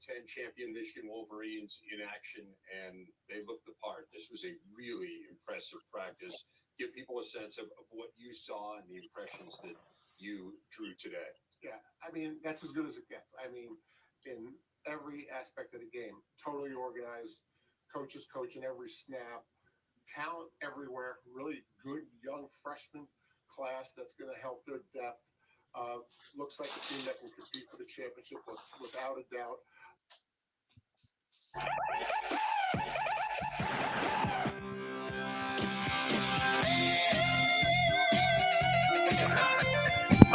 Ten champion Michigan Wolverines in action, and they looked the part. This was a really impressive practice. Give people a sense of what you saw and the impressions that you drew today. Yeah, I mean, that's as good as it gets. I mean, in every aspect of the game, totally organized, coaches coaching every snap, talent everywhere, really good young freshman class that's going to help their depth. Looks like a team that can compete for the championship without a doubt.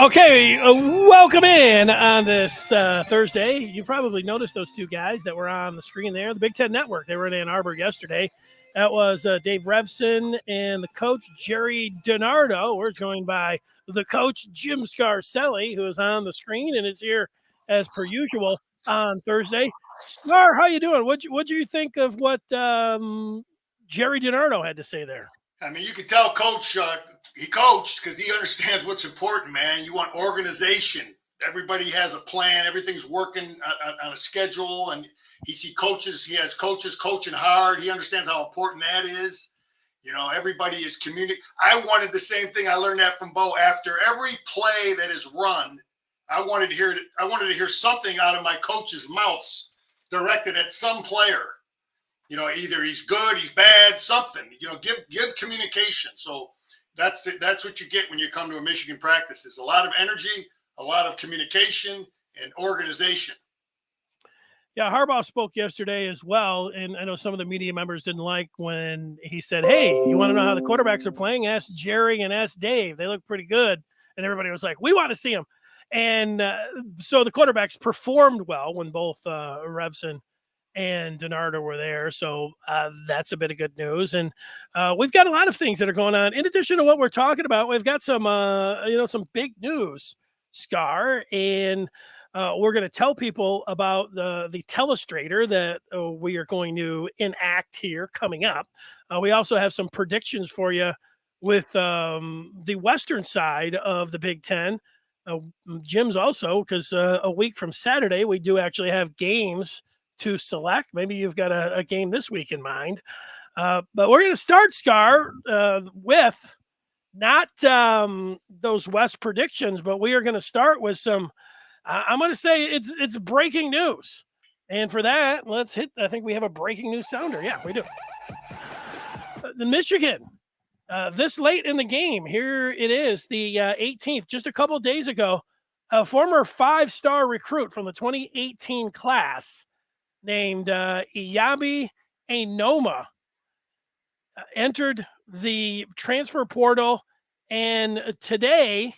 Okay, welcome in on this Thursday. You probably noticed those two guys that were on the screen there, the Big Ten Network. They were in Ann Arbor yesterday. That was Dave Revson and the coach, Jerry DiNardo. We're joined by the coach, Jim Scarcelli, who is on the screen and is here as per usual on Thursday. Scar, how you doing? What'd you think of what Jerry DiNardo had to say there? I mean, you can tell Coach, he coached because he understands what's important, man. You want organization. Everybody has a plan. Everything's working on a schedule. And he has coaches coaching hard. He understands how important that is. You know, everybody is communicating. I wanted the same thing. I learned that from Bo. After every play that is run, I wanted to hear something out of my coach's mouths directed at some player. You know, either he's good, he's bad, something. You know, give communication. So that's what you get when you come to a Michigan practice. It's a lot of energy, a lot of communication, and organization. Yeah, Harbaugh spoke yesterday as well, and I know some of the media members didn't like when he said, "Hey, you want to know how the quarterbacks are playing? Ask Jerry and ask Dave. They look pretty good." And everybody was like, "We want to see them." And so the quarterbacks performed well when both Revson and DiNardo were there. So that's a bit of good news. And we've got a lot of things that are going on. In addition to what we're talking about, we've got some big news, Scar. And we're going to tell people about the Telestrator that we are going to enact here coming up. We also have some predictions for you with the Western side of the Big Ten. Jim's also, because a week from Saturday, we do actually have games to select. Maybe you've got a game this week in mind. But we're going to start, Scar, with not those West predictions, but we are going to start with some, I'm going to say it's breaking news. And for that, I think we have a breaking news sounder. Yeah, we do. The Michigan, this late in the game, here it is, the 18th, just a couple of days ago, a former 5-star recruit from the 2018 class named Eyabi Anoma entered the transfer portal, and today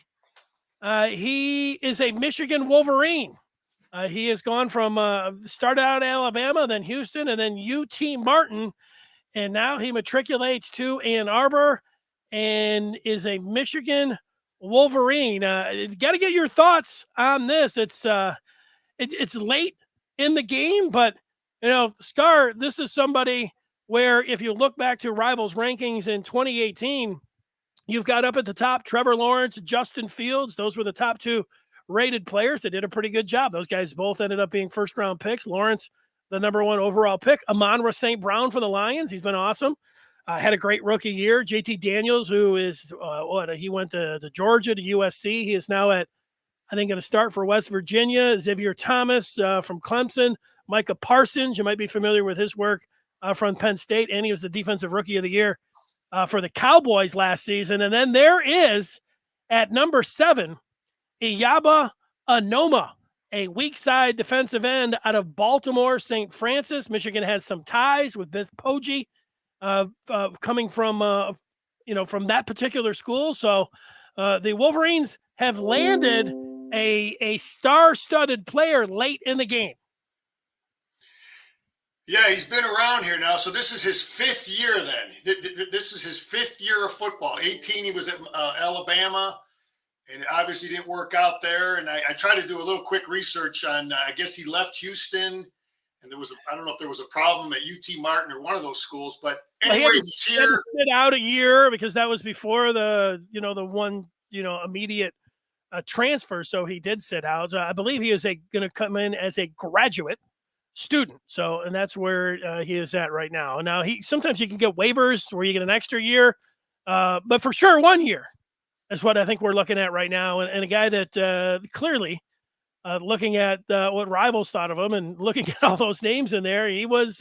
he is a Michigan Wolverine. He has gone from started out at Alabama, then Houston, and then UT Martin, and now he matriculates to Ann Arbor and is a Michigan Wolverine. Got to get your thoughts on this. It's late in the game, but Scar, this is somebody where if you look back to Rivals rankings in 2018, you've got up at the top Trevor Lawrence, Justin Fields. Those were the top two rated players. They did a pretty good job. Those guys both ended up being first-round picks. Lawrence, the number one overall pick. Amon-Ra St. Brown for the Lions. He's been awesome. Had a great rookie year. JT Daniels, who is, he went to Georgia, to USC. He is now at, I think, going to start for West Virginia. Xavier Thomas from Clemson. Micah Parsons, you might be familiar with his work from Penn State, and he was the defensive rookie of the year for the Cowboys last season. And then there is, at number 7, Eyabi Anoma, a weak side defensive end out of Baltimore St. Francis. Michigan has some ties with Biff Poggi coming from that particular school. So the Wolverines have landed a star-studded player late in the game. Yeah, he's been around here now. So this is his 5th year then. This is his 5th year of football. 18, he was at Alabama, and obviously didn't work out there. And I tried to do a little quick research on, I guess he left Houston, and I don't know if there was a problem at UT Martin or one of those schools. But anyway, he's here. He had to sit out a year because that was before the one immediate transfer. So he did sit out. I believe he is going to come in as a graduate. student. So, and that's where he is at right now. Now, sometimes you can get waivers where you get an extra year, but for sure 1 year is what I think we're looking at right now. And a guy that clearly, looking at what rivals thought of him and looking at all those names in there, he was,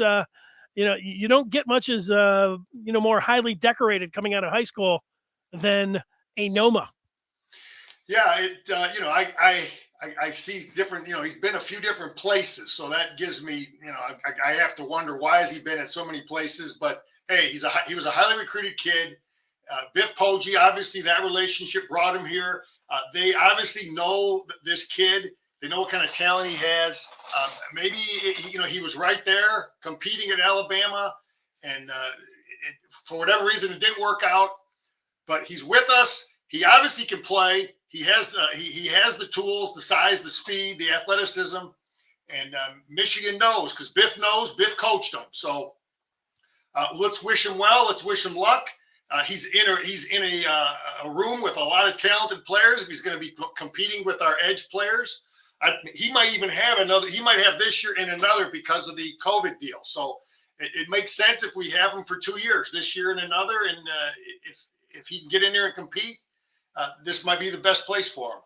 you don't get much as, more highly decorated coming out of high school than Anoma. Yeah, I see different, he's been a few different places. So that gives me, I have to wonder, why has he been at so many places? But hey, he was a highly recruited kid. Biff Poggi, obviously that relationship brought him here. They obviously know this kid. They know what kind of talent he has. Maybe, he was right there competing at Alabama. And for whatever reason, it didn't work out. But he's with us. He obviously can play. He has the tools, the size, the speed, the athleticism, and Michigan knows, because Biff knows. Biff coached him, so let's wish him well. Let's wish him luck. He's in a room with a lot of talented players. If he's going to be competing with our edge players, he might even have another. He might have this year and another because of the COVID deal. So it makes sense if we have him for 2 years, this year and another, and if he can get in there and compete. This might be the best place for him.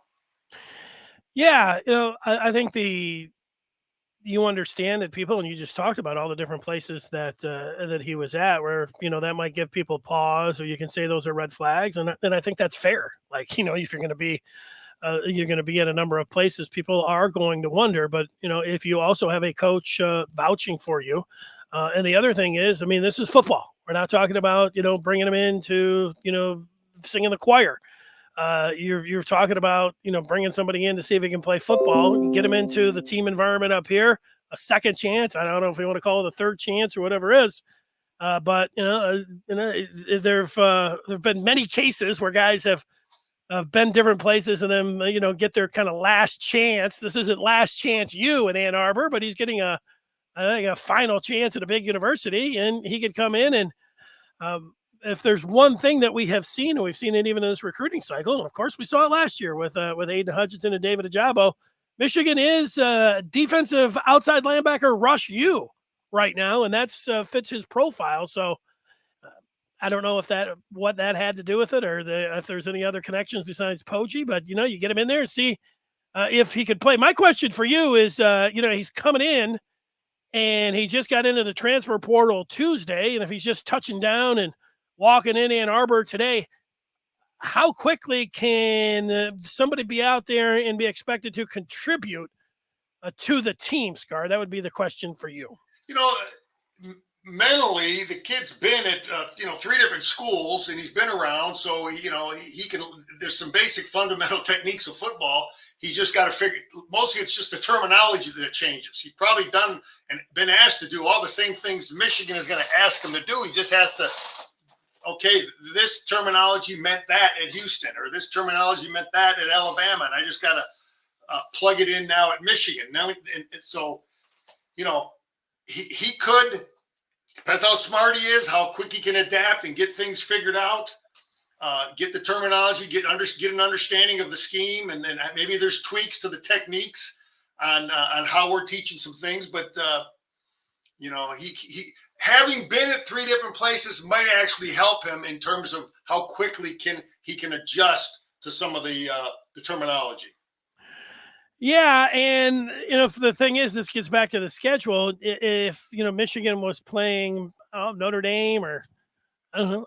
Yeah, I think you understand that people, and you just talked about all the different places that he was at, where that might give people pause, or you can say those are red flags, and I think that's fair. Like if you're going to be at a number of places, people are going to wonder. But if you also have a coach vouching for you, and the other thing is, this is football. We're not talking about bringing them in to singing the choir. You're talking about, bringing somebody in to see if he can play football, get him into the team environment up here, a second chance. I don't know if we want to call it a third chance or whatever it is. But there've been many cases where guys have been different places and then, get their kind of last chance. This isn't last chance you in Ann Arbor, but he's getting a final chance at a big university, and he could come in and, if there's one thing that we have seen, and we've seen it even in this recruiting cycle, and of course we saw it last year with Aiden Hutchinson and David Ojabo, Michigan is defensive outside linebacker rush you right now, and that's fits his profile. So I don't know what that had to do with it, or if there's any other connections besides Poggi, but you get him in there and see if he could play. My question for you is, he's coming in and he just got into the transfer portal Tuesday, and if he's just touching down and walking in Ann Arbor today, how quickly can somebody be out there and be expected to contribute to the team, Scar? That would be the question for you. Mentally, the kid's been at 3 different schools, and he's been around, so he can. There's some basic fundamental techniques of football. He's just got to figure. Mostly, it's just the terminology that changes. He's probably done and been asked to do all the same things Michigan is going to ask him to do. He just has to. Okay, this terminology meant that at Houston, or this terminology meant that at Alabama, and I just got to plug it in now at Michigan. Now, and so, he could, depends how smart he is, how quick he can adapt and get things figured out, get the terminology, get an understanding of the scheme, and then maybe there's tweaks to the techniques on how we're teaching some things, but he having been at 3 different places might actually help him in terms of how quickly he can adjust to some of the terminology. Yeah, and the thing is, this gets back to the schedule. If Michigan was playing Notre Dame or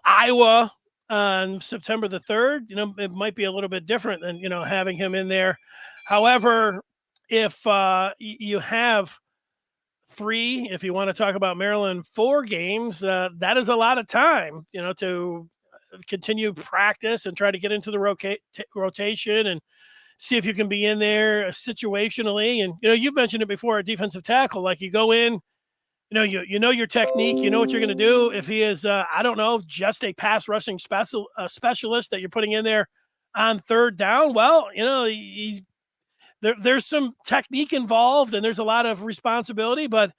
Iowa on September the 3rd, it might be a little bit different than having him in there. However, if you have 3, if you want to talk about Maryland, 4 games, that is a lot of time, to continue practice and try to get into the rotation and see if you can be in there situationally. And, you've mentioned it before, a defensive tackle, like you go in, you know your technique, you know what you're going to do. If he is, just a pass rushing specialist that you're putting in there on 3rd down, well, there's some technique involved and there's a lot of responsibility, but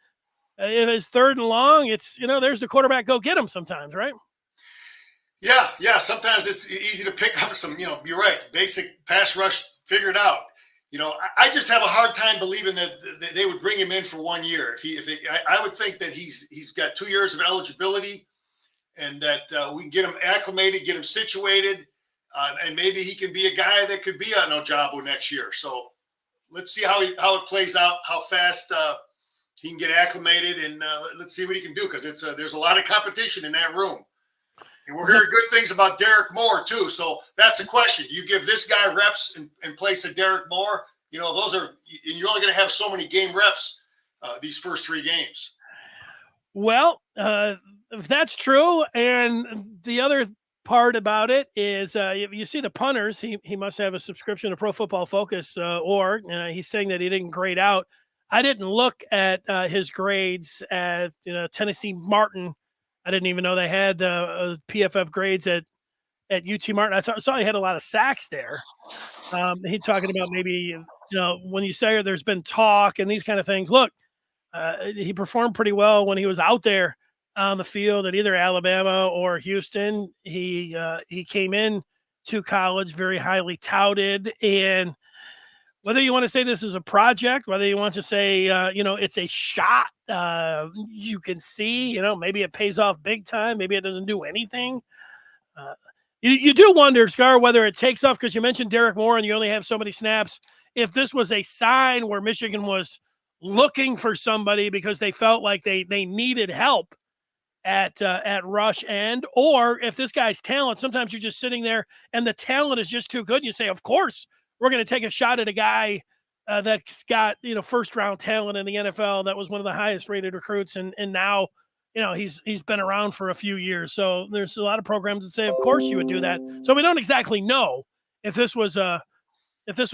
if it's 3rd and long, it's, there's the quarterback, go get him sometimes, right? Yeah. Sometimes it's easy to pick up some, you're right. Basic pass rush figured out. I just have a hard time believing that they would bring him in for 1 year. I would think that he's got 2 years of eligibility, and that we can get him acclimated, get him situated, and maybe he can be a guy that could be on Ojabo next year. So let's see how it plays out, how fast he can get acclimated, and let's see what he can do, because there's a lot of competition in that room. And we're hearing good things about Derek Moore too. So that's a question. Do you give this guy reps in place of Derek Moore? Those are, and you're only going to have so many game reps these first 3 games. Well, if that's true, and the other part about it is you see the punters, he must have a subscription to Pro Football Focus, or he's saying that he didn't grade out. I didn't look at his grades at Tennessee Martin. I didn't even know they had PFF grades at UT Martin. I saw he had a lot of sacks there. He's talking about maybe, when you say there's been talk and these kind of things. Look, he performed pretty well when he was out there on the field at either Alabama or Houston. He came in to college very highly touted, and whether you want to say this is a project, whether you want to say, it's a shot, you can see, maybe it pays off big time. Maybe it doesn't do anything. You do wonder, Scar, whether it takes off, because you mentioned Derek Moore and you only have so many snaps. If this was a sign where Michigan was looking for somebody because they felt like they needed help at rush end, or if this guy's talent, sometimes you're just sitting there and the talent is just too good. And you say, of course, we're going to take a shot at a guy that's got, first round talent in the NFL. That was one of the highest rated recruits. And now, he's been around for a few years. So there's a lot of programs that say, of course you would do that. So we don't exactly know if this was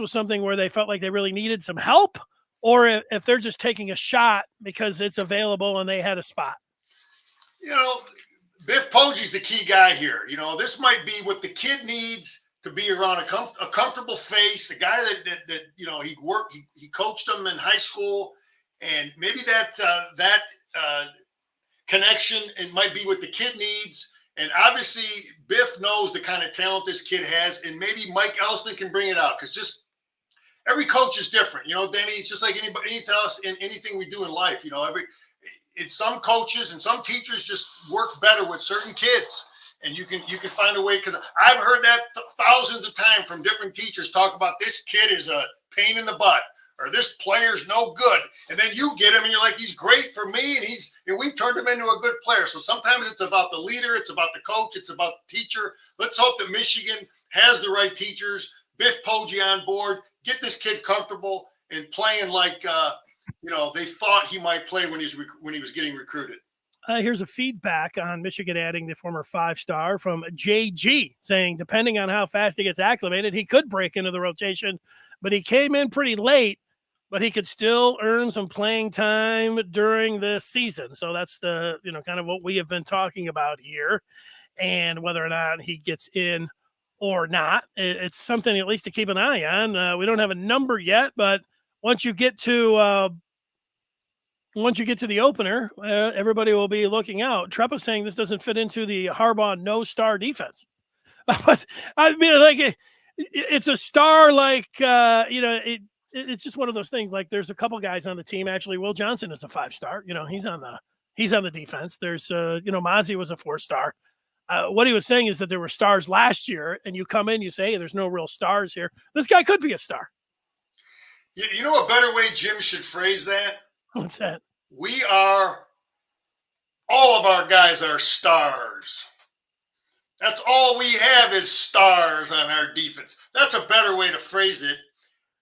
something where they felt like they really needed some help, or if they're just taking a shot because it's available and they had a spot. Biff Poggi's the key guy here. This might be what the kid needs to be around a comfortable face, a guy that he coached them in high school, and maybe that connection, it might be what the kid needs. And obviously Biff knows the kind of talent this kid has, and maybe Mike Elston can bring it out, because just every coach is different. Danny, it's just like anything else in anything we do in life. It's some coaches and some teachers just work better with certain kids. And you can find a way, because I've heard that thousands of times from different teachers talk about this kid is a pain in the butt, or this player's no good. And then you get him and you're like, he's great for me, and we've turned him into a good player. So sometimes it's about the leader, it's about the coach, it's about the teacher. Let's hope that Michigan has the right teachers, Biff Poggi on board, get this kid comfortable and playing like they thought he might play when he was getting recruited. Here's a feedback on Michigan adding the former 5-star from JG, saying, depending on how fast he gets acclimated, he could break into the rotation, but he came in pretty late, but he could still earn some playing time during the season. So that's the, kind of what we have been talking about here, and whether or not he gets in or not. It's something at least to keep an eye on. We don't have a number yet, but once you get to the opener, everybody will be looking out. Trepa saying this doesn't fit into the Harbaugh no-star defense. But I mean, like, it's a star, like, it's just one of those things. Like, there's a couple guys on the team. Actually, Will Johnson is a 5-star. He's on the defense. There's, Mozzie was a 4-star. What he was saying is that there were stars last year, and you come in, you say, hey, there's no real stars here. This guy could be a star. You know a better way Jim should phrase that? What's that? All of our guys are stars. That's all we have is stars on our defense. That's a better way to phrase it.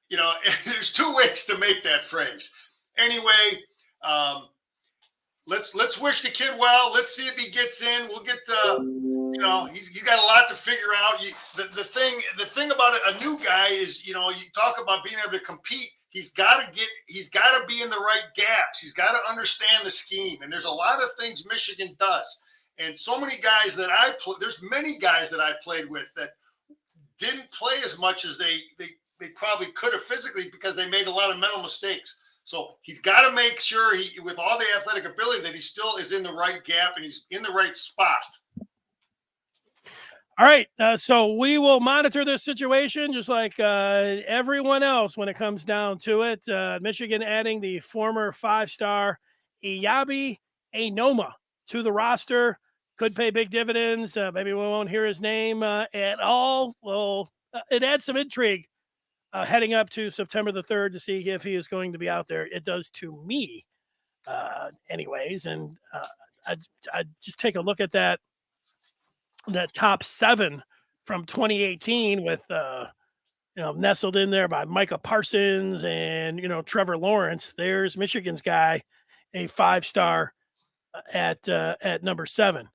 There's 2 ways to make that phrase. Anyway, let's wish the kid well. Let's see if he gets in. We'll get he's got a lot to figure out. The thing about a new guy is, you talk about being able to compete. He's got to be in the right gaps. He's got to understand the scheme. And there's a lot of things Michigan does. And so many guys that there's many guys that I played with that didn't play as much as they probably could have physically, because they made a lot of mental mistakes. So he's got to make sure with all the athletic ability, that he still is in the right gap and he's in the right spot. All right, so we will monitor this situation just like everyone else when it comes down to it. Michigan adding the former 5-star Eyabi Anoma to the roster could pay big dividends. Maybe we won't hear his name at all. Well, it adds some intrigue heading up to September the 3rd to see if he is going to be out there. It does to me, anyways. And I just take a look at that top 7 from 2018 with nestled in there by Micah Parsons and Trevor Lawrence. There's Michigan's guy, a 5-star at number 7.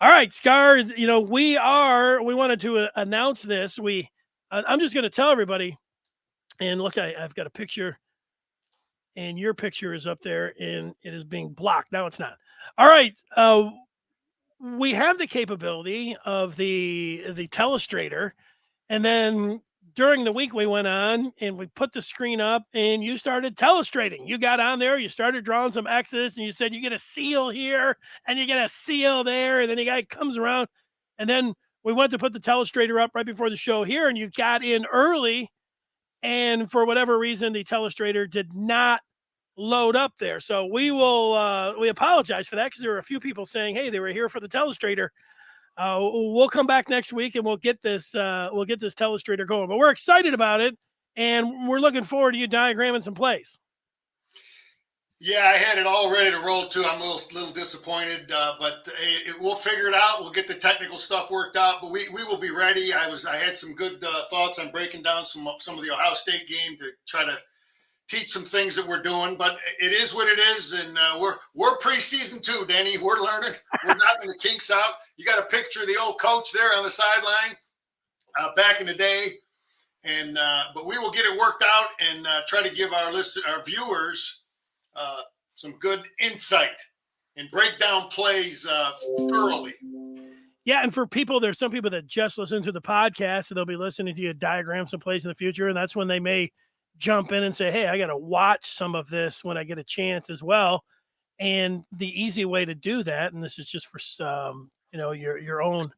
All right, Scar, we wanted to announce this. I'm just going to tell everybody, and look, I've got a picture, and your picture is up there, and it is being blocked. Now it's not. All right, we have the capability of the Telestrator, and then during the week we went on and we put the screen up and you started telestrating. You got on there, you started drawing some X's, and you said you get a seal here and you get a seal there, and then the guy comes around, and then we went to put the Telestrator up right before the show here, and you got in early, and for whatever reason the Telestrator did not load up there. So we apologize for that, because there were a few people saying, hey, they were here for the Telestrator. We'll come back next week and we'll get this Telestrator going, but we're excited about it, and we're looking forward to you diagramming some plays. Yeah, I had it all ready to roll too. I'm a little disappointed, but we'll figure it out. We'll get the technical stuff worked out, but we will be ready. I had some good thoughts on breaking down some of the Ohio State game to try to teach some things that we're doing, but it is what it is, and we're preseason too, Danny. We're learning. We're knocking the kinks out. You got a picture of the old coach there on the sideline back in the day, and but we will get it worked out and try to give our viewers some good insight and break down plays thoroughly. Yeah, and for people, there's some people that just listen to the podcast, and they'll be listening to you diagram some plays in the future, and that's when they may jump in and say, hey, I got to watch some of this when I get a chance as well. And the easy way to do that, and this is just for your own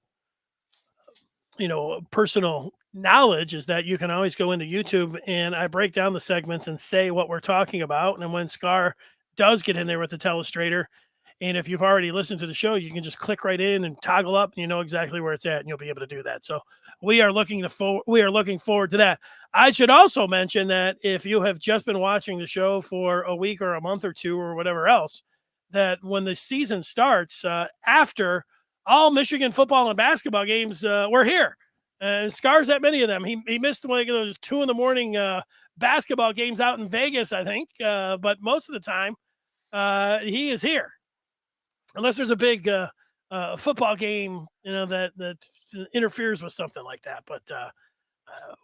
personal knowledge, is that you can always go into YouTube and I break down the segments and say what we're talking about. And when Scar does get in there with the Telestrator, and if you've already listened to the show, you can just click right in and toggle up, and you know exactly where it's at, and you'll be able to do that. So we are looking forward to that. I should also mention that if you have just been watching the show for a week or a month or two or whatever else, that when the season starts, after all Michigan football and basketball games, we're here. Scar's at many of them. He missed one of those 2 a.m. Basketball games out in Vegas, I think. But most of the time, he is here. Unless there's a big football game, that interferes with something like that. But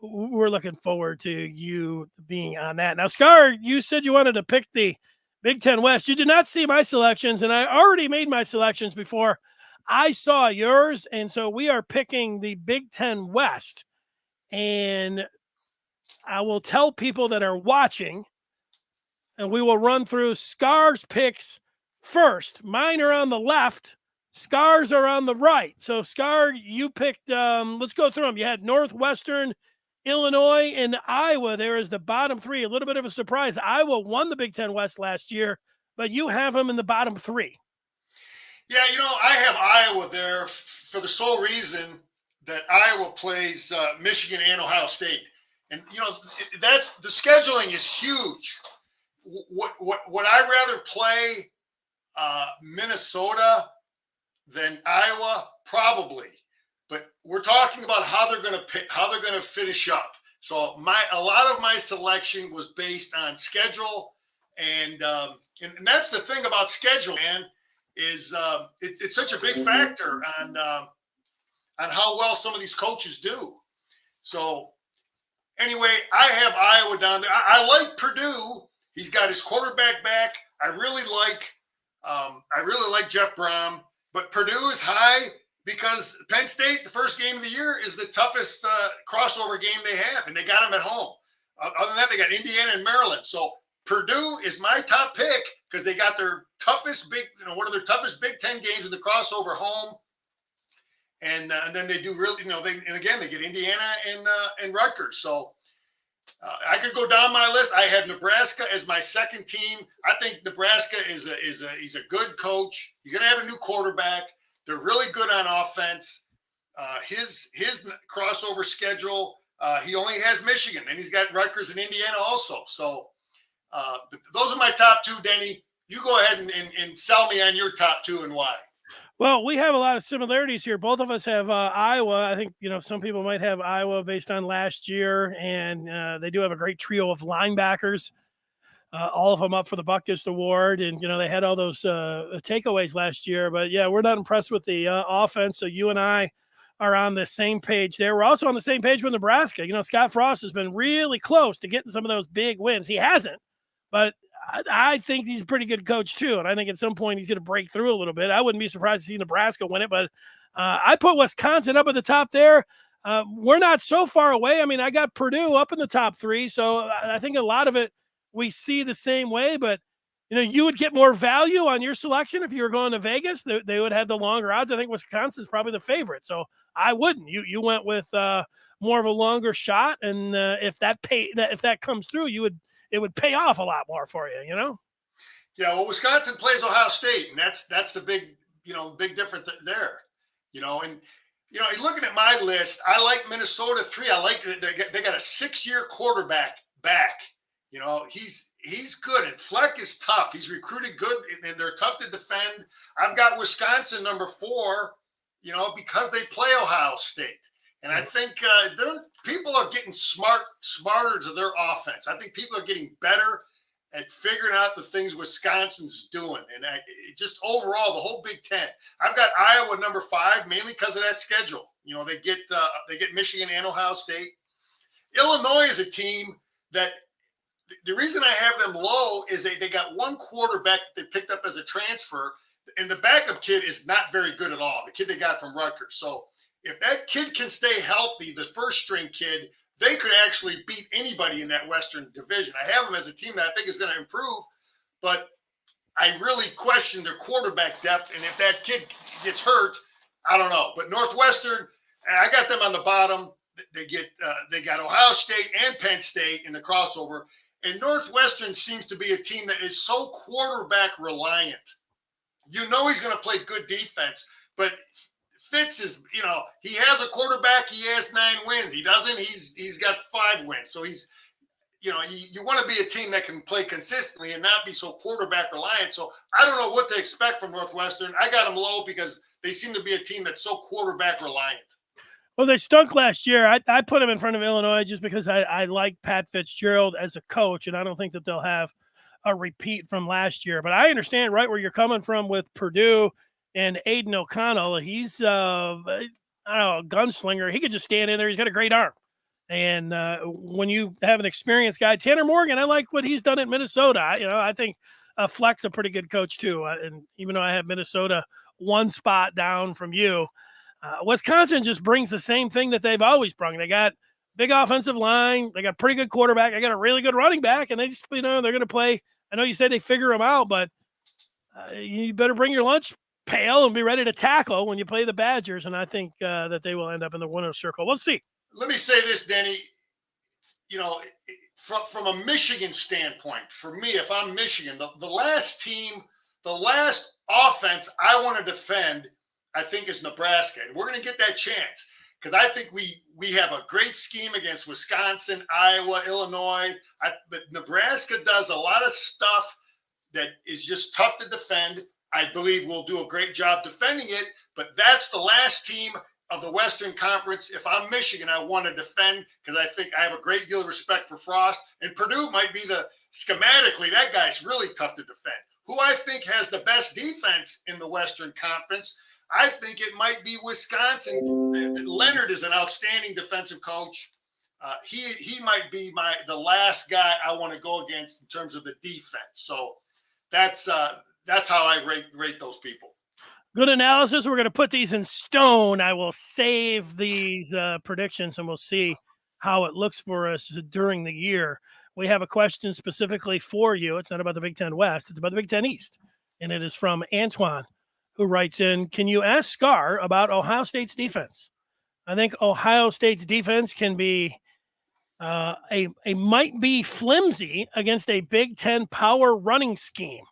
we're looking forward to you being on that. Now, Scar, you said you wanted to pick the Big Ten West. You did not see my selections, and I already made my selections before I saw yours. And so we are picking the Big Ten West. And I will tell people that are watching, and we will run through Scar's picks first. Mine are on the left. Scar's are on the right. So, Scar, you picked, let's go through them. You had Northwestern, Illinois, and Iowa there as the bottom 3. A little bit of a surprise. Iowa won the Big Ten West last year, but you have them in the bottom 3. Yeah, I have Iowa there for the sole reason that Iowa plays Michigan and Ohio State. And, that's the scheduling is huge. Would I rather play Minnesota than Iowa? Probably, but we're talking about how they're going to finish up. So a lot of my selection was based on schedule, and that's the thing about schedule, man, is it's such a big factor on how well some of these coaches do. So anyway, I have Iowa down there. I like Purdue. He's got his quarterback back. I really like Jeff Brom, but Purdue is high because Penn State, the first game of the year, is the toughest crossover game they have, and they got them at home. Other than that, they got Indiana and Maryland. So Purdue is my top pick because they got their toughest one of their toughest Big Ten games in the crossover home. and then they do really, and again, they get Indiana and Rutgers. So I could go down my list. I have Nebraska as my second team. I think Nebraska he's a good coach. He's going to have a new quarterback. They're really good on offense. His crossover schedule, he only has Michigan, and he's got Rutgers and Indiana also. So those are my top two, Denny. You go ahead and sell me on your top two and why. Well, we have a lot of similarities here. Both of us have Iowa. I think, some people might have Iowa based on last year, and they do have a great trio of linebackers, all of them up for the Buckus Award. And, they had all those takeaways last year. But, yeah, we're not impressed with the offense. So you and I are on the same page there. We're also on the same page with Nebraska. Scott Frost has been really close to getting some of those big wins. He hasn't, but I think he's a pretty good coach too. And I think at some point he's going to break through a little bit. I wouldn't be surprised to see Nebraska win it, but I put Wisconsin up at the top there. We're not so far away. I mean, I got Purdue up in the top three. So I think a lot of it we see the same way, but you would get more value on your selection if you were going to Vegas. They would have the longer odds. I think Wisconsin's probably the favorite. So I wouldn't. You went with more of a longer shot. And if that comes through, it would pay off a lot more for you, Yeah, well, Wisconsin plays Ohio State, and that's the big, big difference there, and looking at my list, I like Minnesota 3. I like that they got a 6-year quarterback back. He's good, and Fleck is tough. He's recruited good, and they're tough to defend. I've got Wisconsin number 4, because they play Ohio State. And I think people are getting smarter to their offense. I think people are getting better at figuring out the things Wisconsin's doing. And just overall, the whole Big Ten. I've got Iowa number 5, mainly because of that schedule. They get Michigan and Ohio State. Illinois is a team that the reason I have them low is they got one quarterback that they picked up as a transfer, and the backup kid is not very good at all, the kid they got from Rutgers. So if that kid can stay healthy, the first string kid, they could actually beat anybody in that Western division. I have them as a team that I think is going to improve, but I really question their quarterback depth. And if that kid gets hurt, I don't know. But Northwestern, I got them on the bottom. They got Ohio State and Penn State in the crossover. And Northwestern seems to be a team that is so quarterback reliant. He's going to play good defense, but Fitz is, he has a quarterback. He has 9 wins. He doesn't. He's got 5 wins. So he's, you want to be a team that can play consistently and not be so quarterback reliant. So I don't know what to expect from Northwestern. I got them low because they seem to be a team that's so quarterback reliant. Well, they stunk last year. I put them in front of Illinois just because I like Pat Fitzgerald as a coach, and I don't think that they'll have a repeat from last year. But I understand right where you're coming from with Purdue and Aiden O'Connell. He's a gunslinger. He could just stand in there. He's got a great arm. And when you have an experienced guy, Tanner Morgan, I like what he's done at Minnesota. I think Fleck's a pretty good coach too. And even though I have Minnesota one spot down from you, Wisconsin just brings the same thing that they've always brought. They got big offensive line. They got a pretty good quarterback. They got a really good running back. And they just, they're going to play. I know you said they figure them out, but you better bring your lunch pail and be ready to tackle when you play the Badgers. And I think that they will end up in the winner's circle. We'll see. Let me say this, Denny. From a Michigan standpoint, for me, if I'm Michigan, the last offense I want to defend, I think, is Nebraska. And we're going to get that chance because I think we have a great scheme against Wisconsin, Iowa, Illinois. But Nebraska does a lot of stuff that is just tough to defend. I believe we'll do a great job defending it, but that's the last team of the Western Conference. If I'm Michigan, I want to defend because I think I have a great deal of respect for Frost. And Purdue might be schematically, that guy's really tough to defend. Who I think has the best defense in the Western Conference, I think it might be Wisconsin. Leonard is an outstanding defensive coach. He might be the last guy I want to go against in terms of the defense. So that's how I rate those people. Good analysis. We're going to put these in stone. I will save these predictions, and we'll see how it looks for us during the year. We have a question specifically for you. It's not about the Big Ten West. It's about the Big Ten East, and it is from Antoine, who writes in, can you ask Scar about Ohio State's defense? I think Ohio State's defense can be a might be flimsy against a Big Ten power running scheme.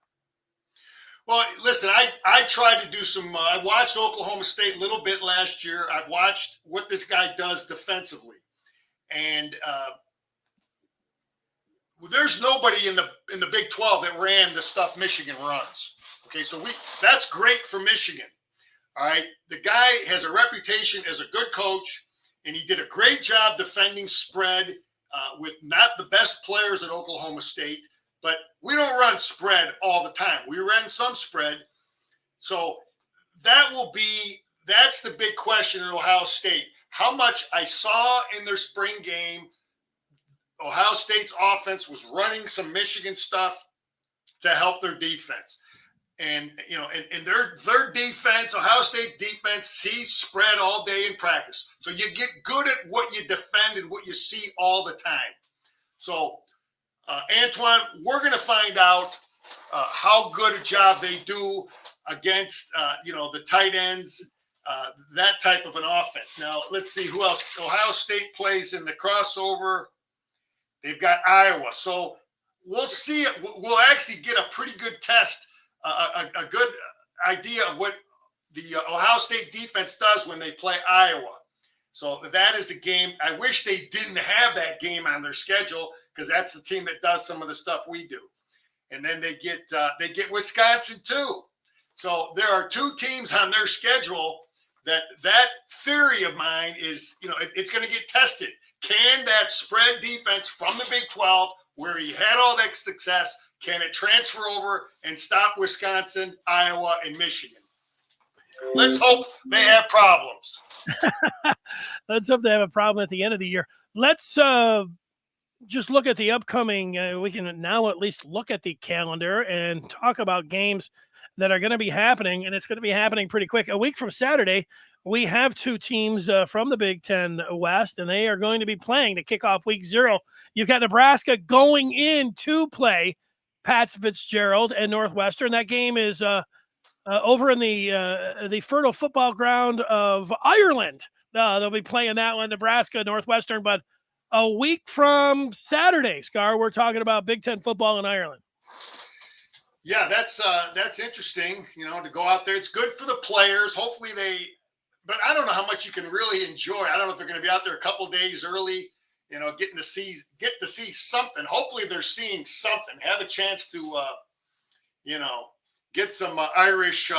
Well, listen, I tried to do some, I watched Oklahoma State a little bit last year. I've watched what this guy does defensively. And there's nobody in the Big 12 that ran the stuff Michigan runs. Okay, so that's great for Michigan. All right, the guy has a reputation as a good coach, and he did a great job defending spread with not the best players at Oklahoma State. But we don't run spread all the time. We ran some spread. So that's the big question at Ohio State. How much I saw in their spring game, Ohio State's offense was running some Michigan stuff to help their defense. And, and their defense, Ohio State defense, sees spread all day in practice. So you get good at what you defend and what you see all the time. So, Antoine, we're going to find out how good a job they do against, the tight ends, that type of an offense. Now, let's see who else. Ohio State plays in the crossover. They've got Iowa. So we'll see. We'll actually get a pretty good test, a good idea of what the Ohio State defense does when they play Iowa. So that is a game. I wish they didn't have that game on their schedule, because that's the team that does some of the stuff we do. And then they get Wisconsin too. So there are two teams on their schedule that theory of mine is, it's going to get tested. Can that spread defense from the Big 12, where he had all that success, can it transfer over and stop Wisconsin, Iowa, and Michigan? Let's hope they have problems. Let's hope they have a problem at the end of the year. Let's just look at the upcoming. We can now at least look at the calendar and talk about games that are going to be happening, and it's going to be happening pretty quick. A week from Saturday, we have two teams from the Big Ten West, and they are going to be playing to kick off week 0. You've got Nebraska going in to play Pat Fitzgerald and Northwestern. That game is over in the fertile football ground of Ireland. They'll be playing that one, Nebraska, Northwestern. But a week from Saturday, Scar, we're talking about Big Ten football in Ireland. Yeah, that's interesting, to go out there. It's good for the players. Hopefully but I don't know how much you can really enjoy. I don't know if they're going to be out there a couple days early, get to see something. Hopefully they're seeing something, have a chance to, get some Irish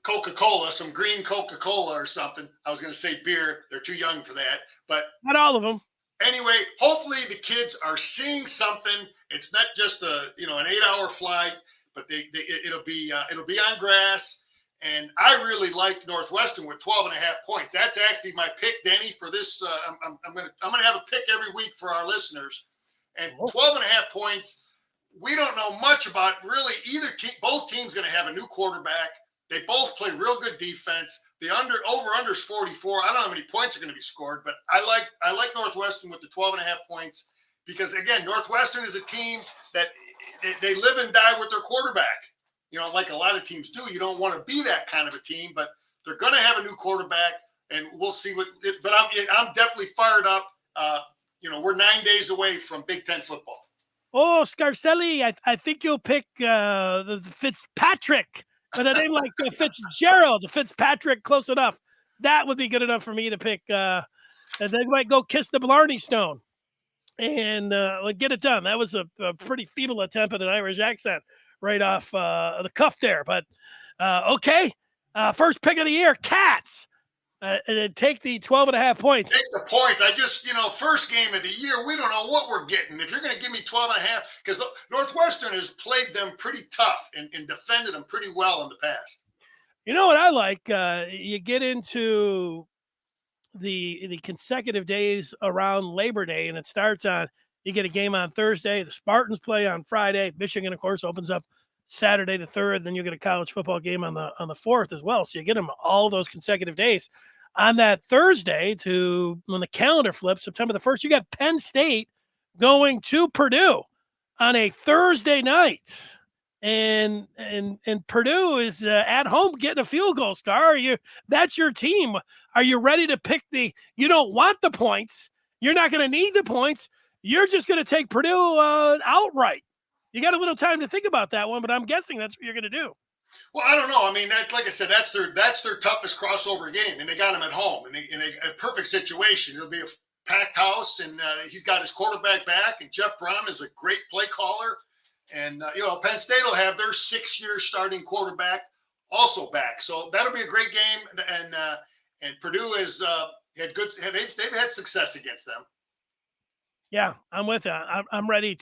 Coca-Cola, some green Coca-Cola or something. I was going to say beer. They're too young for that, but not all of them. Anyway, hopefully the kids are seeing something. It's not just an 8-hour flight, but it'll be on grass. And I really like Northwestern with 12.5 points. That's actually my pick, Denny, for this. I'm gonna have a pick every week for our listeners. And 12.5 points. We don't know much about really either team. Both teams going to have a new quarterback. They both play real good defense. The over/under is 44. I don't know how many points are going to be scored, but I like Northwestern with the 12.5 points because, again, Northwestern is a team that they live and die with their quarterback. Like a lot of teams do. You don't want to be that kind of a team, but they're going to have a new quarterback, and we'll see but I'm definitely fired up. We're 9 days away from Big Ten football. Oh, Scarcelli, I think you'll pick the Fitzpatrick with a name like Fitzgerald. Fitzpatrick, close enough. That would be good enough for me to pick. And they might go kiss the Blarney Stone and get it done. That was a pretty feeble attempt at an Irish accent right off the cuff there. But, okay, first pick of the year, Cats. And then take the 12.5 points. Take the points. I just, first game of the year, we don't know what we're getting. If you're going to give me 12.5, because Northwestern has played them pretty tough and defended them pretty well in the past. You know what I like? You get into the consecutive days around Labor Day, and it starts on, you get a game on Thursday. The Spartans play on Friday. Michigan, of course, opens up Saturday the 3rd. Then you get a college football game on the 4th as well. So you get them all those consecutive days. On that Thursday, to when the calendar flips, September the 1st, you got Penn State going to Purdue on a Thursday night. and Purdue is at home getting a field goal. Scar, that's your team. Are you ready to pick you don't want the points. You're not going to need the points. You're just going to take Purdue outright. You got a little time to think about that one, but I'm guessing that's what you're going to do. Well, I don't know. I mean, like I said, that's their toughest crossover game, and they got him at home in a perfect situation. It'll be a packed house, and he's got his quarterback back, and Jeff Brom is a great play caller. And, Penn State will have their 6-year starting quarterback also back. So that'll be a great game. And Purdue has they've had success against them. Yeah, I'm with you. I'm ready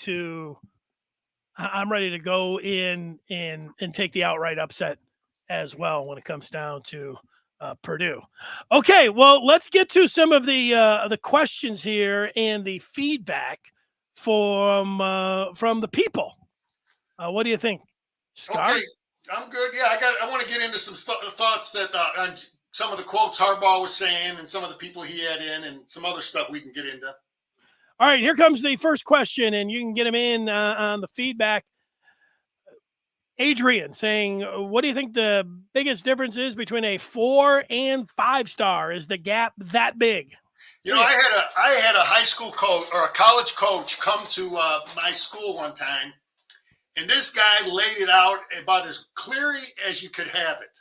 to go in and take the outright upset as well when it comes down to Purdue. Okay, well, let's get to some of the questions here and the feedback from the people. What do you think, Scar? Okay, I'm good. Yeah, I want to get into some thoughts that on some of the quotes Harbaugh was saying and some of the people he had in and some other stuff we can get into. All right, here comes the first question, and you can get them in on the feedback. Adrian saying, what do you think the biggest difference is between a 4 and 5-star? Is the gap that big? I had a high school coach or a college coach come to my school one time, and this guy laid it out about as clearly as you could have it.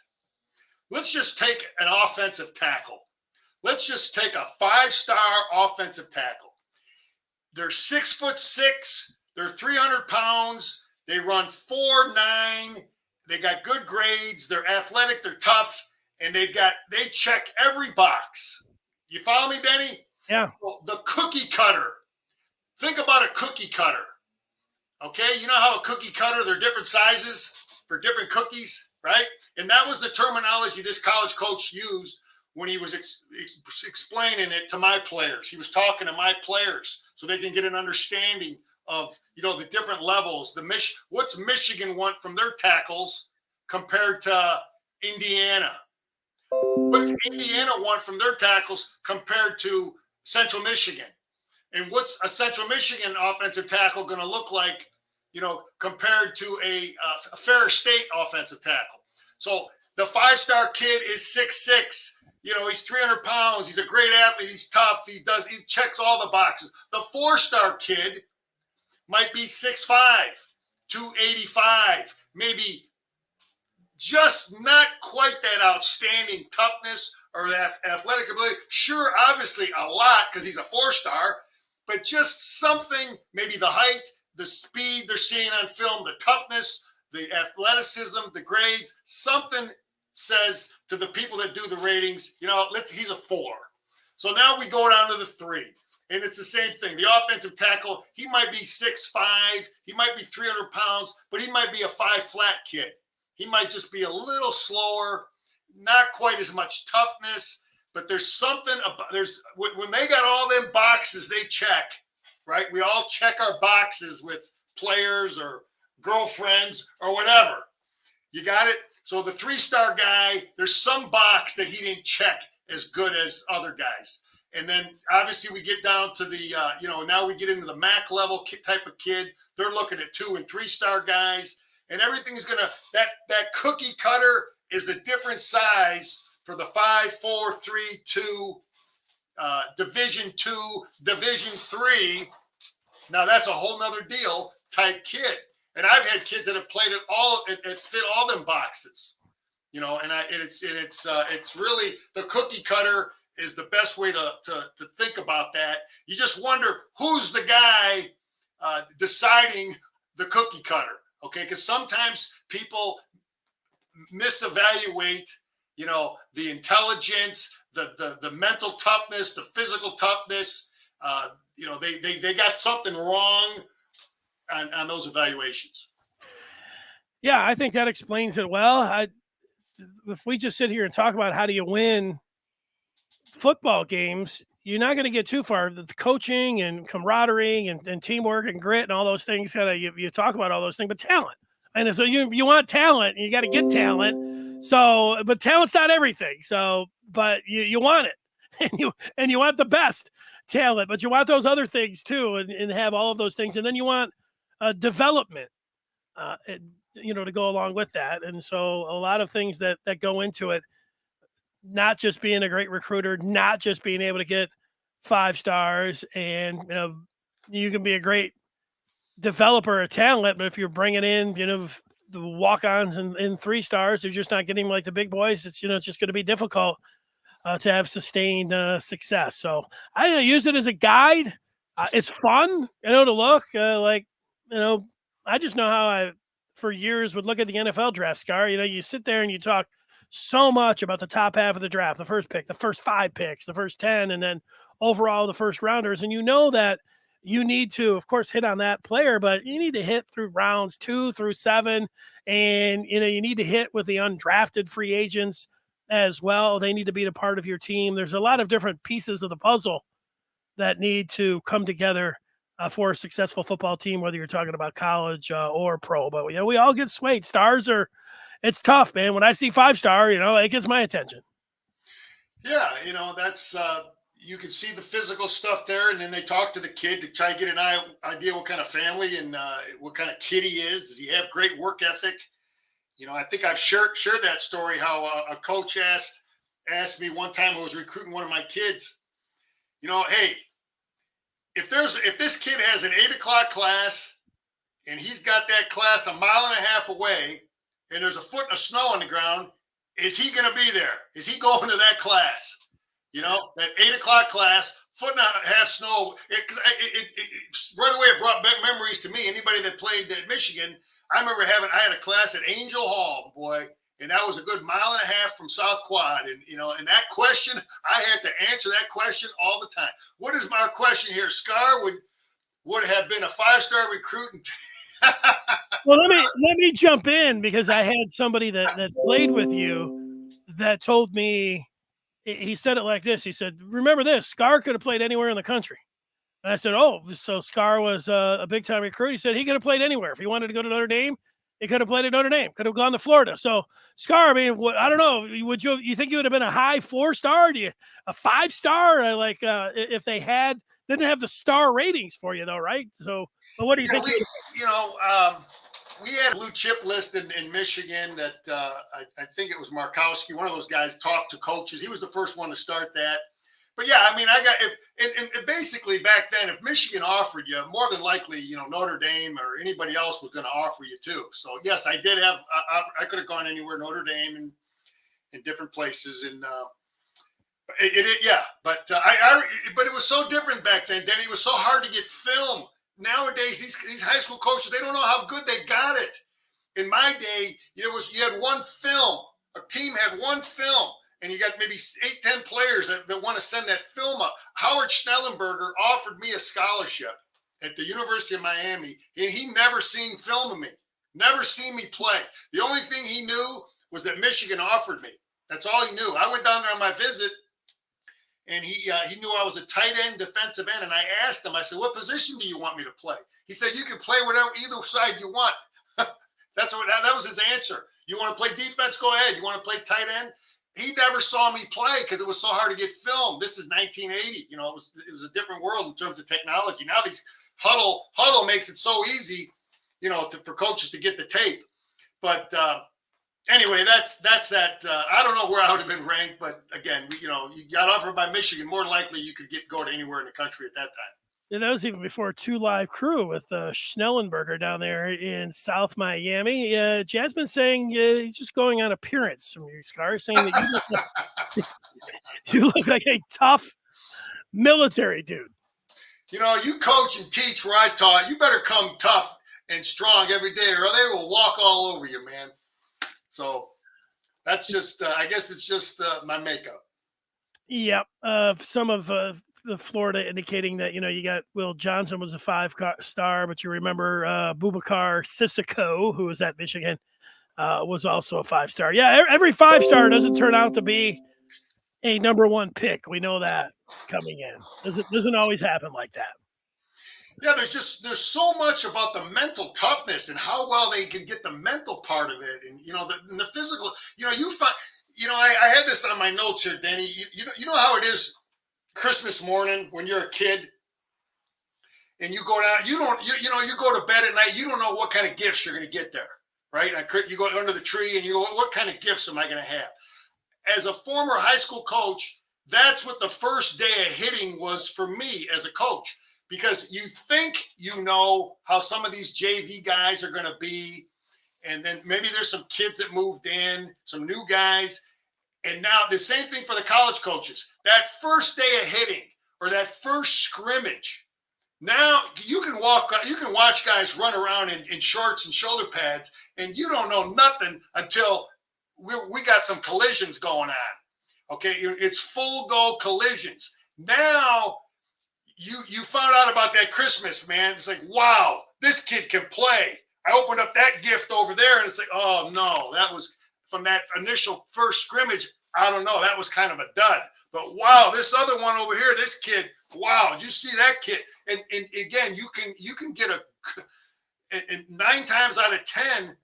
Let's just take an offensive tackle. Let's just take a 5-star offensive tackle. They're 6'6". They're 300 pounds. They run 4.9. They got good grades. They're athletic. They're tough, and they check every box. You follow me, Benny? Yeah. Well, the cookie cutter. Think about a cookie cutter. Okay, you know how a cookie cutter, they're different sizes for different cookies, right? And that was the terminology this college coach used when he was explaining it to my players. He was talking to my players so they can get an understanding of, the different levels. What's Michigan want from their tackles compared to Indiana? What's Indiana want from their tackles compared to Central Michigan? And what's a Central Michigan offensive tackle going to look like, compared to a Ferris State offensive tackle? So the 5-star kid is 6'6". He's 300 pounds. He's a great athlete. He's tough. He checks all the boxes. The 4-star kid might be 6'5", 285, maybe just not quite that outstanding toughness or that athletic ability. Sure, obviously a lot because he's a 4-star, but just something, maybe the height, the speed they're seeing on film, the toughness, the athleticism, the grades, something says to the people that do the ratings, he's a 4. So now we go down to the 3, and it's the same thing. The offensive tackle, he might be 6'5", he might be 300 pounds, but he might be a 5-flat kid. He might just be a little slower, not quite as much toughness, but there's something about when they got all them boxes they check, right? We all check our boxes with players or girlfriends or whatever. You got it? So the 3-star guy, there's some box that he didn't check as good as other guys. And then obviously we get down to the, now we get into the MAC level type of kid. They're looking at 2- and 3-star guys, and everything's that cookie cutter is a different size for the 5, 4, 3, 2, Division 2, Division 3. Now that's a whole nother deal type kid. And I've had kids that have played it all, it fit all them boxes, and it's really the cookie cutter is the best way to think about that. You just wonder who's the guy deciding the cookie cutter, okay? Because sometimes people misevaluate, the intelligence, the mental toughness, the physical toughness. They got something wrong on those evaluations. Yeah, I think that explains it well. If we just sit here and talk about how do you win football games, you're not going to get too far. The coaching and camaraderie and teamwork and grit and all those things, you talk about all those things, but talent. And so you want talent, and you got to get talent. So, but talent's not everything. So, but you want it, and you want the best talent, but you want those other things too, and have all of those things. And then you want development. to go along with that. And so a lot of things that go into it, not just being a great recruiter, not just being able to get 5 stars, and you can be a great developer of talent, but if you're bringing in the walk-ons and 3 stars, they're just not getting like the big boys. It's it's just going to be difficult to have sustained success. So I use it as a guide. It's fun, to look I just know how I for years would look at the NFL draft, Scar. You sit there and you talk so much about the top half of the draft, the first pick, the first 5 picks, the first 10, and then overall the first rounders. And that you need to, of course, hit on that player, but you need to hit through rounds 2 through 7. And, you need to hit with the undrafted free agents as well. They need to be a part of your team. There's a lot of different pieces of the puzzle that need to come together for a successful football team, whether you're talking about college or pro. But, we all get swayed. It's tough, man. When I see 5-star, it gets my attention. Yeah, that's you can see the physical stuff there, and then they talk to the kid to try to get an idea what kind of family and what kind of kid he is. Does he have great work ethic? I think I've shared that story how a coach asked me one time I was recruiting one of my kids, hey, if this kid has an 8 o'clock class and he's got that class a mile and a half away and there's a foot of snow on the ground, is he going to be there? Is he going to that class? That 8 o'clock class, foot and a half snow. Because right away it brought back memories to me. Anybody that played at Michigan, I remember I had a class at Angel Hall, boy, and that was a good mile and a half from South Quad. And, and that question, I had to answer that question all the time. What is my question here? Scar would have been a 5-star recruit. Well, let me jump in, because I had somebody that played with you that told me, he said it like this. He said, remember this, Scar could have played anywhere in the country. And I said, oh, so Scar was a big-time recruit. He said he could have played anywhere. If he wanted to go to Notre Dame, he could have played at Notre Dame, could have gone to Florida. So, Scar, I mean, I don't know. You think you would have been a high 4-star? A 5-star? If they didn't have the star ratings for you, though, right? So, but what do you think? We had a blue chip list in Michigan that I think it was Markowski, one of those guys, talked to coaches. He was the first one to start that. But yeah, I mean, and basically back then, if Michigan offered you, more than likely, Notre Dame or anybody else was going to offer you too. So yes, I did have, I could have gone anywhere, Notre Dame and in different places. And but it was so different back then, Denny. It was so hard to get film. Nowadays, these high school coaches, they don't know how good they got it. In my day, you had one film. A team had one film, and you got maybe 8-10 players that want to send that film up. Howard Schnellenberger offered me a scholarship at the University of Miami, and he never seen film of me, never seen me play. The only thing he knew was that Michigan offered me. That's all he knew. I went down there on my visit, and he knew I was a tight end, defensive end. And I asked him, I said, what position do you want me to play? He said, you can play either side you want. That was his answer. You want to play defense? Go ahead. You want to play tight end? He never saw me play because it was so hard to get film. This is 1980. It was a different world in terms of technology. Now these huddle makes it so easy, for coaches to get the tape. But anyway, that's that. I don't know where I would have been ranked, but again, you got offered by Michigan. More than likely, you could go to anywhere in the country at that time. Yeah, that was even before 2 Live Crew with Schnellenberger down there in South Miami. Jasmine saying he's just going on appearance from you, Scar, saying that you look like a tough military dude. You coach and teach where I taught. You better come tough and strong every day, or they will walk all over you, man. So that's just, I guess it's just my makeup. Yep. Some of the Florida indicating that, you got Will Johnson was a 5-star, but you remember Boubacar Sissoko, who was at Michigan, was also a 5-star. Yeah, every 5-star doesn't turn out to be a number 1 pick. We know that coming in. Doesn't always happen like that. Yeah, there's so much about the mental toughness and how well they can get the mental part of it, and the physical. You find, I had this on my notes here, Denny. You know how it is Christmas morning when you're a kid, and you go down. You go to bed at night. You don't know what kind of gifts you're going to get there. right? You go under the tree and you go, what kind of gifts am I going to have? As a former high school coach, that's what the first day of hitting was for me as a coach, because you think you know how some of these JV guys are going to be. And then maybe there's some kids that moved in, some new guys. And now the same thing for the college coaches. That first day of hitting or that first scrimmage, now you can watch guys run around in shorts and shoulder pads, and you don't know nothing until we got some collisions going on. Okay, it's full go collisions. Now you found out about that Christmas, man. It's like, wow, this kid can play. I opened up that gift over there, and it's like, oh no, that was from that initial first scrimmage. I don't know, that was kind of a dud. But wow, this other one over here, this kid, wow, you see that kid? And again, you can get and 9 times out of 10,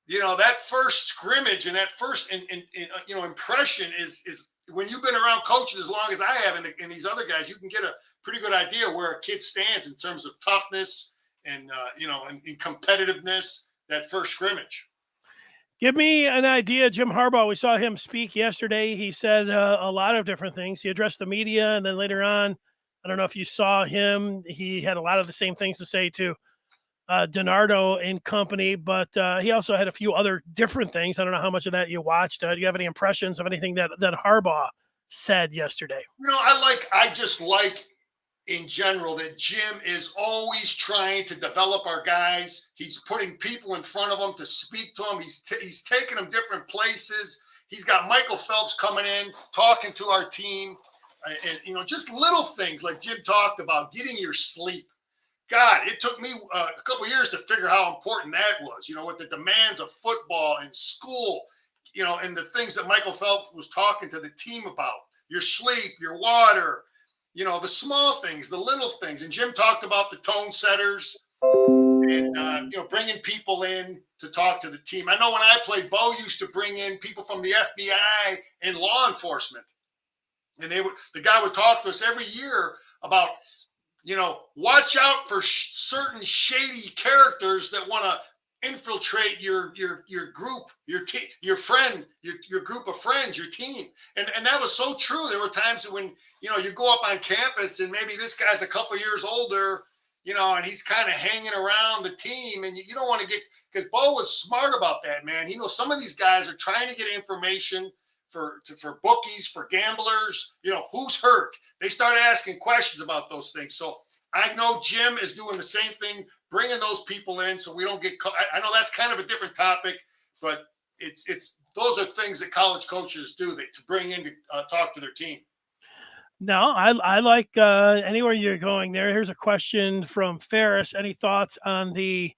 that first scrimmage and that first impression is when you've been around coaches as long as I have, and these other guys, you can get a pretty good idea where a kid stands in terms of toughness and and competitiveness, that first scrimmage. Give me an idea. Jim Harbaugh, we saw him speak yesterday. He said a lot of different things. He addressed the media, and then later on, I don't know if you saw him, he had a lot of the same things to say to DiNardo and company, but he also had a few other different things. I don't know how much of that you watched. Do you have any impressions of anything that Harbaugh said yesterday? I just like in general that Jim is always trying to develop our guys. He's putting people in front of them to speak to them. He's taking them different places. He's got Michael Phelps coming in, talking to our team, and just little things like Jim talked about, getting your sleep. God, it took me a couple of years to figure how important that was, with the demands of football and school, and the things that Michael Phelps was talking to the team about, your sleep, your water, the small things, the little things. And Jim talked about the tone setters and, bringing people in to talk to the team. I know when I played, Bo used to bring in people from the FBI and law enforcement. And the guy would talk to us every year about, watch out for certain shady characters that want to infiltrate your group, your friend, your group of friends, your team. And that was so true. There were times when, you go up on campus and maybe this guy's a couple years older, and he's kind of hanging around the team, and you don't want to get, because Bo was smart about that, man. Some of these guys are trying to get information for bookies, for gamblers, who's hurt. They start asking questions about those things. So I know Jim is doing the same thing, bringing those people in so we don't get caught. I know that's kind of a different topic, but it's those are things that college coaches do to bring in to talk to their team. No, I like anywhere you're going there. Here's a question from Ferris. Any thoughts on the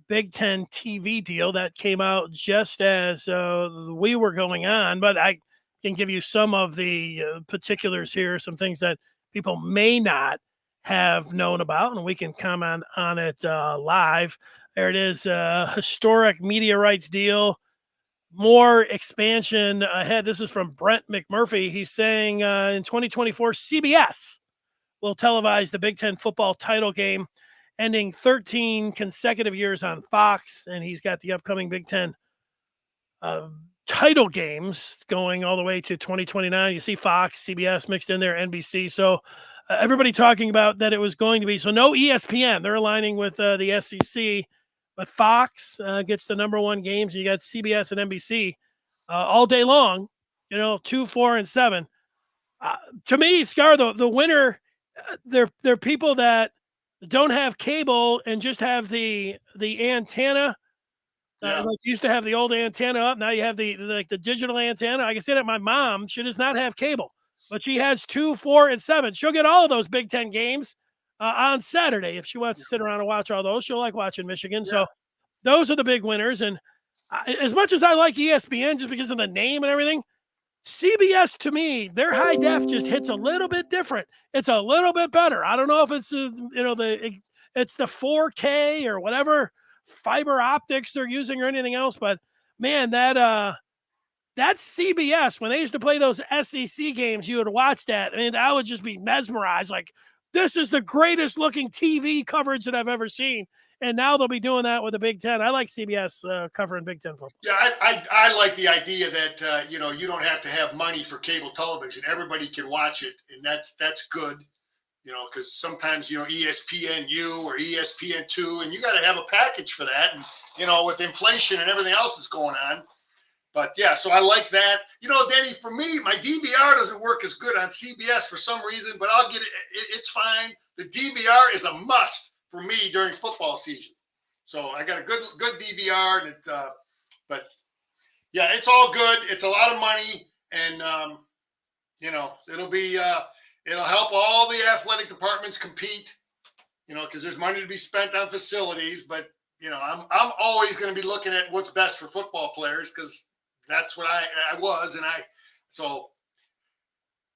Big Ten TV deal that came out just as we were going on? But I can give you some of the particulars here, some things that people may not have known about, and we can comment on it live. There it is, historic media rights deal. More expansion ahead. This is from Brent McMurphy. He's saying in 2024, CBS will televise the Big Ten football title game, ending 13 consecutive years on Fox. And he's got the upcoming Big Ten title games going all the way to 2029. You see Fox, CBS mixed in there, NBC. So everybody talking about that it was going to be. So no ESPN. They're aligning with the SEC. But Fox gets the number one games. You got CBS and NBC all day long, 2, 4, and 7. To me, Scar, the winner, they're people that don't have cable and just have the antenna. Like you used to have the old antenna up. Now you have the digital antenna. I can say that my mom, she does not have cable, but she has 2, 4, and 7. She'll get all of those Big Ten games on Saturday. If she wants to sit around and watch all those, she'll like watching Michigan. Yeah. So those are the big winners. And as much as I like ESPN just because of the name and everything, CBS, to me, their high def just hits a little bit different. It's a little bit better. I don't know if it's it's the 4K or whatever fiber optics they're using or anything else, but man, that's CBS. When they used to play those SEC games, you would watch that, and I would just be mesmerized. Like, this is the greatest looking TV coverage that I've ever seen. And now they'll be doing that with the Big Ten. I like CBS covering Big Ten football. Yeah, I like the idea that you don't have to have money for cable television. Everybody can watch it, and that's good. Because sometimes ESPNU or ESPN2, and you got to have a package for that. And with inflation and everything else that's going on. But yeah, so I like that. Denny, for me, my DVR doesn't work as good on CBS for some reason, but I'll get it. It's fine. The DVR is a must for me during football season. So I got a good DVR, and but yeah, it's all good. It's a lot of money, and it'll help all the athletic departments compete. Because there's money to be spent on facilities, but I'm always going to be looking at what's best for football players because that's what I was, and so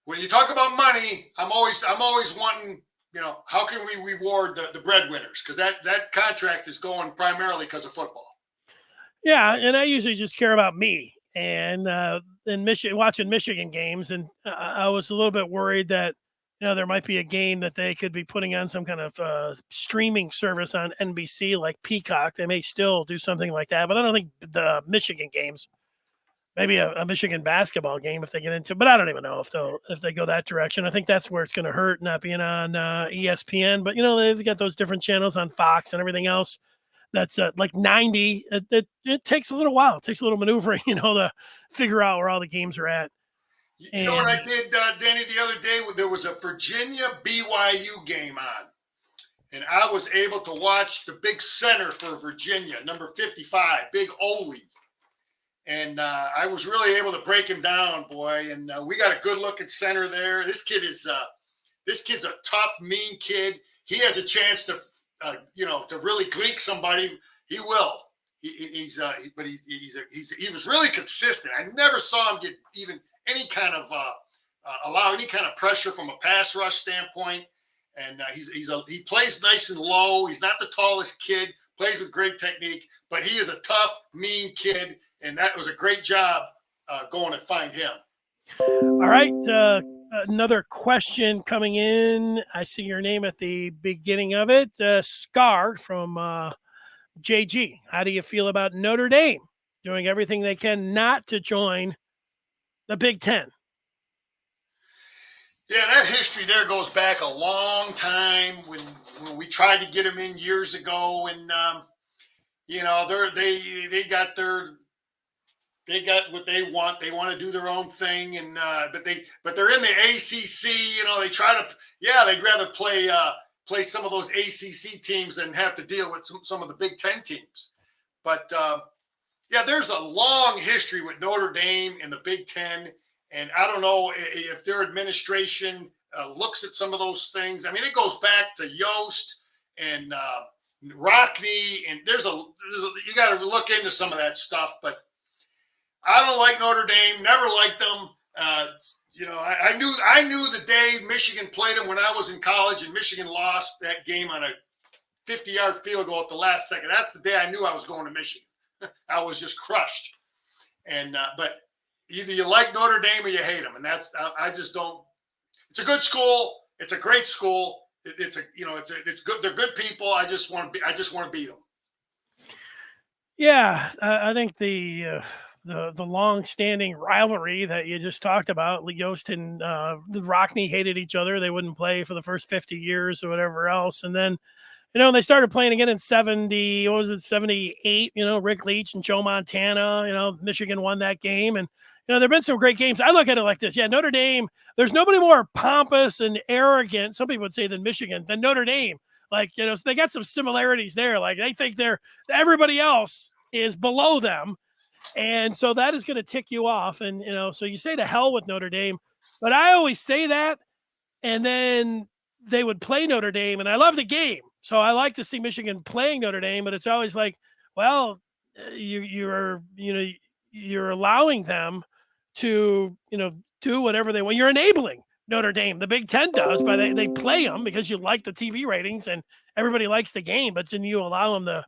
when you talk about money, I'm always wanting, how can we reward the breadwinners? Because that contract is going primarily because of football. Yeah, and I usually just care about me and in Michigan, watching Michigan games, and I was a little bit worried that there might be a game that they could be putting on some kind of streaming service on NBC like Peacock. They may still do something like that, but I don't think the Michigan games. Maybe a Michigan basketball game if they get into, but I don't even know if they go that direction. I think that's where it's going to hurt not being on ESPN. But they've got those different channels on Fox and everything else. That's like 90. It takes a little while. It takes a little maneuvering, to figure out where all the games are at. You know what I did, Danny, the other day? There was a Virginia BYU game on, and I was able to watch the big center for Virginia, number 55, Big Ole. And I was really able to break him down, boy. And we got a good-looking center there. This kid's a tough, mean kid. He has a chance to, to really gleek somebody. He will. He was really consistent. I never saw him get even any kind of allow any kind of pressure from a pass rush standpoint. And he plays nice and low. He's not the tallest kid. Plays with great technique, but he is a tough, mean kid. And that was a great job going and find him. All right. Another question coming in. I see your name at the beginning of it. Scar from JG. How do you feel about Notre Dame doing everything they can not to join the Big Ten? Yeah, that history there goes back a long time when we tried to get them in years ago. And, they got what they want. They want to do their own thing, and but they're in the ACC. They try to. Yeah, they'd rather play some of those ACC teams than have to deal with some of the Big Ten teams. But yeah, there's a long history with Notre Dame and the Big Ten, and I don't know if their administration looks at some of those things. I mean, it goes back to Yost and Rockne, and you got to look into some of that stuff, but. I don't like Notre Dame. Never liked them. I knew the day Michigan played them when I was in college, and Michigan lost that game on a 50-yard field goal at the last second. That's the day I knew I was going to Michigan. I was just crushed. And but either you like Notre Dame or you hate them, and I just don't. It's a good school. It's a great school. It's good. They're good people. I just want to beat them. Yeah, I think the long-standing rivalry that you just talked about, Yost and Rockne hated each other. They wouldn't play for the first 50 years or whatever else. And then, they started playing again in 78, Rick Leach and Joe Montana, Michigan won that game. And, there've been some great games. I look at it like this. Yeah, Notre Dame, there's nobody more pompous and arrogant, some people would say, than Michigan, than Notre Dame. Like, so they got some similarities there. Like, they think everybody else is below them. And so that is going to tick you off. And, so you say to hell with Notre Dame, but I always say that. And then they would play Notre Dame, and I love the game. So I like to see Michigan playing Notre Dame, but it's always like, well, you're allowing them to, do whatever they want. You're enabling Notre Dame. The Big Ten does, but they play them because you like the TV ratings and everybody likes the game, but then you allow them to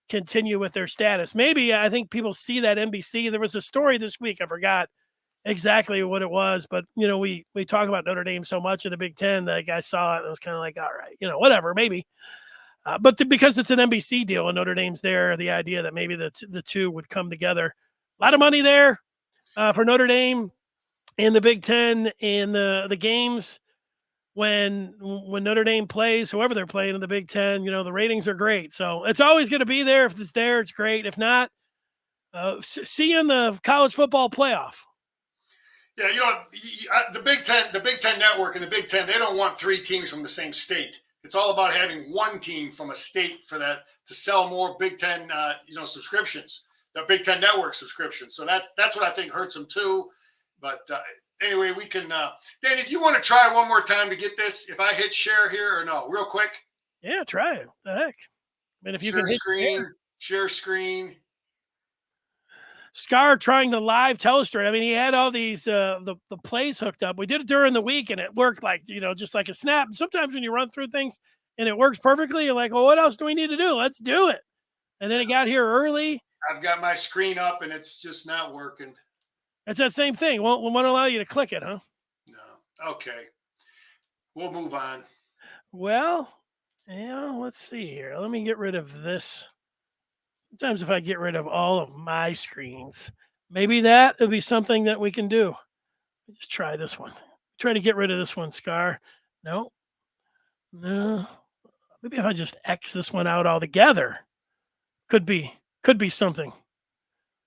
continue with their status. Maybe I think people see that NBC. There was a story this week. I forgot exactly what it was, but we talk about Notre Dame so much in the Big Ten that I saw it and it was kind of like, all right, whatever, maybe. because it's an NBC deal and Notre Dame's there, the idea that maybe the two would come together. A lot of money there for Notre Dame and the Big Ten and the games when Notre Dame plays, whoever they're playing in the Big Ten, the ratings are great. So it's always going to be there. If it's there, it's great. If not, see you in the college football playoff. Yeah, the Big Ten Network and the Big Ten, they don't want 3 teams from the same state. It's all about having one team from a state for that to sell more Big Ten, subscriptions, the Big Ten Network subscriptions. So that's what I think hurts them too. But anyway, we can. Danny, do you want to try one more time to get this? If I hit share here or no, real quick. Yeah, try it. The heck. I mean, if you share can hit share screen. Scar trying the live Telestrator. I mean, he had all these the plays hooked up. We did it during the week, and it worked like just like a snap. And sometimes when you run through things and it works perfectly, you're like, well, what else do we need to do? Let's do it. And then it got here early. I've got my screen up, and it's just not working. It's that same thing. Won't allow you to click it, huh? No. Okay. We'll move on. Well, let's see here. Let me get rid of this. Sometimes if I get rid of all of my screens, maybe that would be something that we can do. Just try this one. Try to get rid of this one, Scar. No. Maybe if I just X this one out altogether, could be something.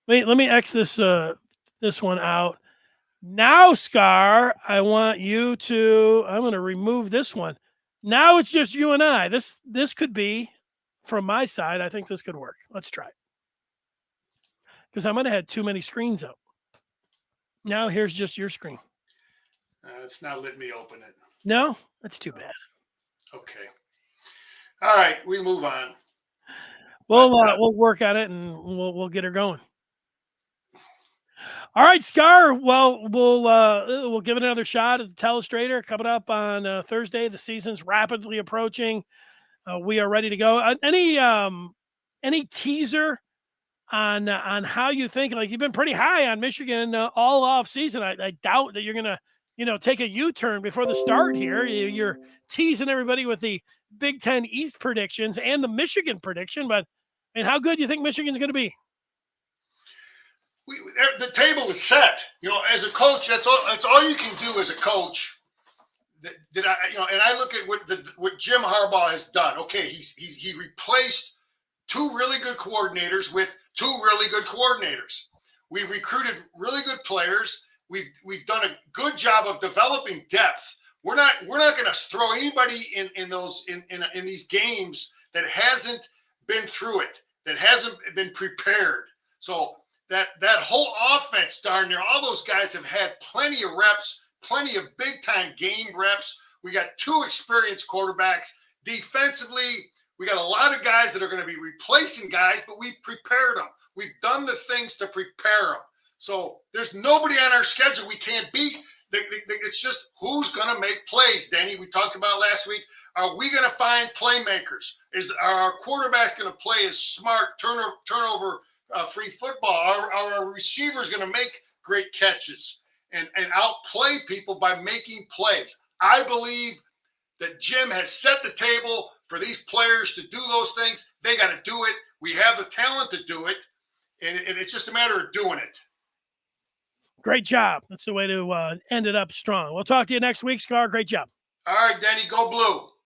Wait, let me X this one out. Now, Scar, I want you to. I'm going to remove this one. Now it's just you and I. This could be. From my side, I think this could work. Let's try it. Because I might have had too many screens up. Now here's just your screen. It's not letting me open it. No? That's too bad. Okay. All right, we move on. We'll work on it and we'll get her going. All right, Scar. Well, we'll give it another shot at the Telestrator coming up on Thursday. The season's rapidly approaching. We are ready to go. Any teaser on how you think? Like you've been pretty high on Michigan all off season. I doubt that you're gonna take a U-turn before the start here. You're teasing everybody with the Big Ten East predictions and the Michigan prediction, but how good do you think Michigan's going to be? The table is set. As a coach, that's all you can do as a coach. And I look at what Jim Harbaugh has done. Okay, he replaced 2 really good coordinators with 2 really good coordinators. We've recruited really good players. We've done a good job of developing depth. We're not going to throw anybody in these games that hasn't been through it, that hasn't been prepared. So that whole offense, darn near all those guys have had plenty of reps. Plenty of big-time game reps. We got 2 experienced quarterbacks. Defensively, we got a lot of guys that are going to be replacing guys, but we've prepared them. We've done the things to prepare them. So there's nobody on our schedule we can't beat. It's just who's going to make plays, Denny. We talked about last week. Are we going to find playmakers? Are our quarterbacks going to play as smart, turnover free football? Are our receivers going to make great catches? And outplay people by making plays. I believe that Jim has set the table for these players to do those things. They got to do it. We have the talent to do it, and it's just a matter of doing it. Great job. That's the way to end it up strong. We'll talk to you next week, Scar. Great job. All right, Denny, go blue.